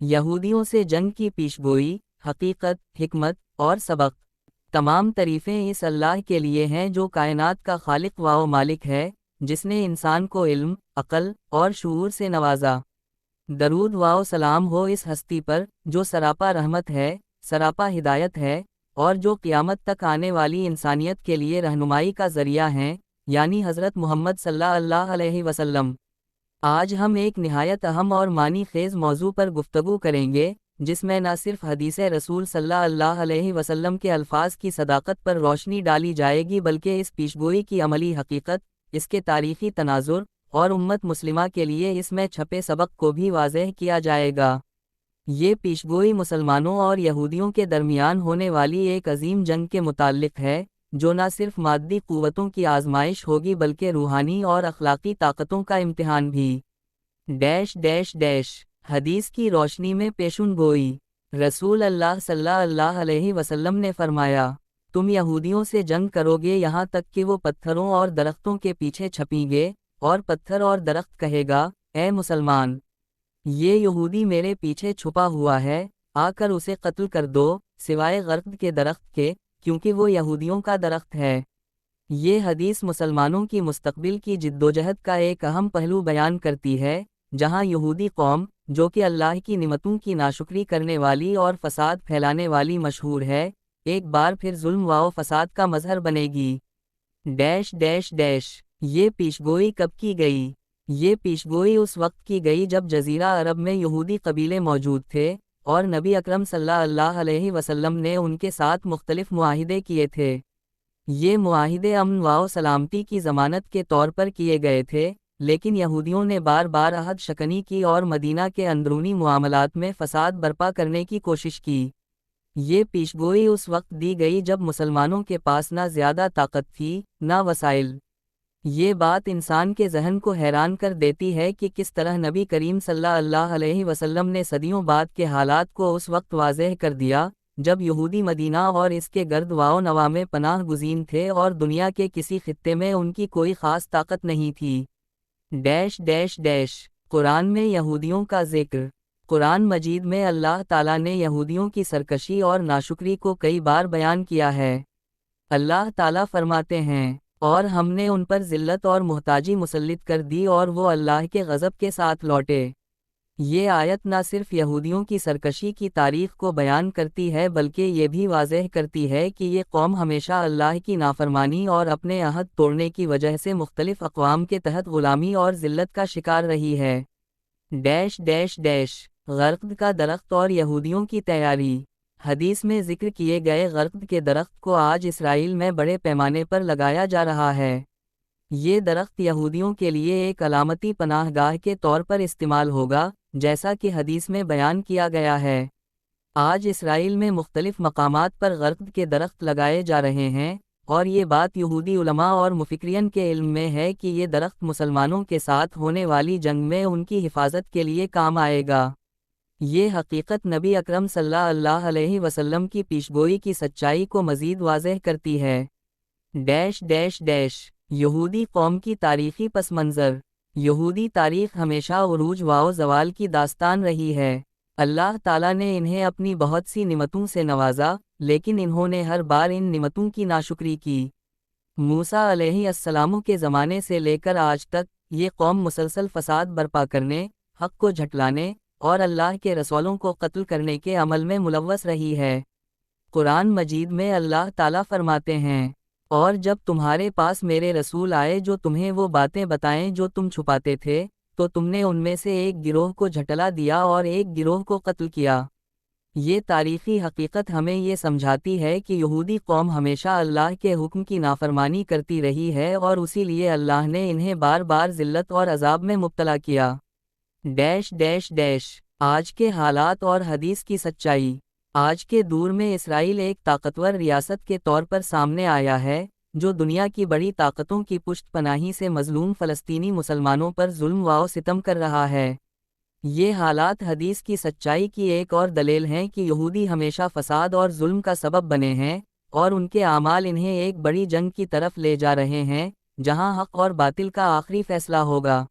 یہودیوں سے جنگ کی پیشگوئی، حقیقت، حکمت اور سبق۔ تمام تعریفیں اس اللہ کے لیے ہیں جو کائنات کا خالق و مالک ہے، جس نے انسان کو علم، عقل اور شعور سے نوازا۔ درود و سلام ہو اس ہستی پر جو سراپا رحمت ہے، سراپا ہدایت ہے، اور جو قیامت تک آنے والی انسانیت کے لیے رہنمائی کا ذریعہ ہیں، یعنی حضرت محمد صلی اللہ علیہ وسلم۔ آج ہم ایک نہایت اہم اور معنی خیز موضوع پر گفتگو کریں گے، جس میں نہ صرف حدیث رسول صلی اللہ علیہ وسلم کے الفاظ کی صداقت پر روشنی ڈالی جائے گی بلکہ اس پیشگوئی کی عملی حقیقت، اس کے تاریخی تناظر اور امت مسلمہ کے لیے اس میں چھپے سبق کو بھی واضح کیا جائے گا۔ یہ پیشگوئی مسلمانوں اور یہودیوں کے درمیان ہونے والی ایک عظیم جنگ کے متعلق ہے، جو نہ صرف مادی قوتوں کی آزمائش ہوگی بلکہ روحانی اور اخلاقی طاقتوں کا امتحان بھی۔ حدیث کی روشنی میں پیشن گوئی۔ رسول اللہ صلی اللہ علیہ وسلم نے فرمایا، تم یہودیوں سے جنگ کرو گے یہاں تک کہ وہ پتھروں اور درختوں کے پیچھے چھپیں گے، اور پتھر اور درخت کہے گا، اے مسلمان، یہ یہودی میرے پیچھے چھپا ہوا ہے، آ کر اسے قتل کر دو، سوائے غرقد کے درخت کے، کیونکہ وہ یہودیوں کا درخت ہے۔ یہ حدیث مسلمانوں کی مستقبل کی جدوجہد کا ایک اہم پہلو بیان کرتی ہے، جہاں یہودی قوم، جو کہ اللہ کی نعمتوں کی ناشکری کرنے والی اور فساد پھیلانے والی مشہور ہے، ایک بار پھر ظلم و فساد کا مظہر بنے گی۔ یہ پیشگوئی کب کی گئی؟ یہ پیشگوئی اس وقت کی گئی جب جزیرہ عرب میں یہودی قبیلے موجود تھے، اور نبی اکرم صلی اللہ علیہ وسلم نے ان کے ساتھ مختلف معاہدے کیے تھے۔ یہ معاہدے امن و سلامتی کی ضمانت کے طور پر کیے گئے تھے، لیکن یہودیوں نے بار بار عہد شکنی کی اور مدینہ کے اندرونی معاملات میں فساد برپا کرنے کی کوشش کی۔ یہ پیشگوئی اس وقت دی گئی جب مسلمانوں کے پاس نہ زیادہ طاقت تھی، نہ وسائل۔ یہ بات انسان کے ذہن کو حیران کر دیتی ہے کہ کس طرح نبی کریم صلی اللہ علیہ وسلم نے صدیوں بعد کے حالات کو اس وقت واضح کر دیا، جب یہودی مدینہ اور اس کے گرد و نواح میں پناہ گزین تھے اور دنیا کے کسی خطے میں ان کی کوئی خاص طاقت نہیں تھی۔ قرآن میں یہودیوں کا ذکر۔ قرآن مجید میں اللہ تعالیٰ نے یہودیوں کی سرکشی اور ناشکری کو کئی بار بیان کیا ہے۔ اللہ تعالیٰ فرماتے ہیں، اور ہم نے ان پر ذلت اور محتاجی مسلط کر دی اور وہ اللہ کے غضب کے ساتھ لوٹے۔ یہ آیت نہ صرف یہودیوں کی سرکشی کی تاریخ کو بیان کرتی ہے بلکہ یہ بھی واضح کرتی ہے کہ یہ قوم ہمیشہ اللہ کی نافرمانی اور اپنے عہد توڑنے کی وجہ سے مختلف اقوام کے تحت غلامی اور ذلت کا شکار رہی ہے۔ غرقد کا درخت اور یہودیوں کی تیاری۔ حدیث میں ذکر کیے گئے غرقد کے درخت کو آج اسرائیل میں بڑے پیمانے پر لگایا جا رہا ہے۔ یہ درخت یہودیوں کے لیے ایک علامتی پناہ گاہ کے طور پر استعمال ہوگا، جیسا کہ حدیث میں بیان کیا گیا ہے۔ آج اسرائیل میں مختلف مقامات پر غرقد کے درخت لگائے جا رہے ہیں، اور یہ بات یہودی علماء اور مفکرین کے علم میں ہے کہ یہ درخت مسلمانوں کے ساتھ ہونے والی جنگ میں ان کی حفاظت کے لیے کام آئے گا۔ یہ حقیقت نبی اکرم صلی اللہ علیہ وسلم کی پیشگوئی کی سچائی کو مزید واضح کرتی ہے۔ یہودی قوم کی تاریخی پس منظر۔ یہودی تاریخ ہمیشہ عروج و زوال کی داستان رہی ہے۔ اللہ تعالیٰ نے انہیں اپنی بہت سی نعمتوں سے نوازا، لیکن انہوں نے ہر بار ان نعمتوں کی ناشکری کی۔ موسیٰ علیہ السلام کے زمانے سے لے کر آج تک یہ قوم مسلسل فساد برپا کرنے، حق کو جھٹلانے اور اللہ کے رسولوں کو قتل کرنے کے عمل میں ملوث رہی ہے۔ قرآن مجید میں اللہ تعالیٰ فرماتے ہیں، اور جب تمہارے پاس میرے رسول آئے جو تمہیں وہ باتیں بتائیں جو تم چھپاتے تھے، تو تم نے ان میں سے ایک گروہ کو جھٹلا دیا اور ایک گروہ کو قتل کیا۔ یہ تاریخی حقیقت ہمیں یہ سمجھاتی ہے کہ یہودی قوم ہمیشہ اللہ کے حکم کی نافرمانی کرتی رہی ہے اور اسی لیے اللہ نے انہیں بار بار ذلت اور عذاب میں مبتلا کیا۔ آج کے حالات اور حدیث کی سچائی۔ آج کے دور میں اسرائیل ایک طاقتور ریاست کے طور پر سامنے آیا ہے، جو دنیا کی بڑی طاقتوں کی پشت پناہی سے مظلوم فلسطینی مسلمانوں پر ظلم و ستم کر رہا ہے۔ یہ حالات حدیث کی سچائی کی ایک اور دلیل ہیں کہ یہودی ہمیشہ فساد اور ظلم کا سبب بنے ہیں، اور ان کے اعمال انہیں ایک بڑی جنگ کی طرف لے جا رہے ہیں، جہاں حق اور باطل کا آخری فیصلہ ہوگا۔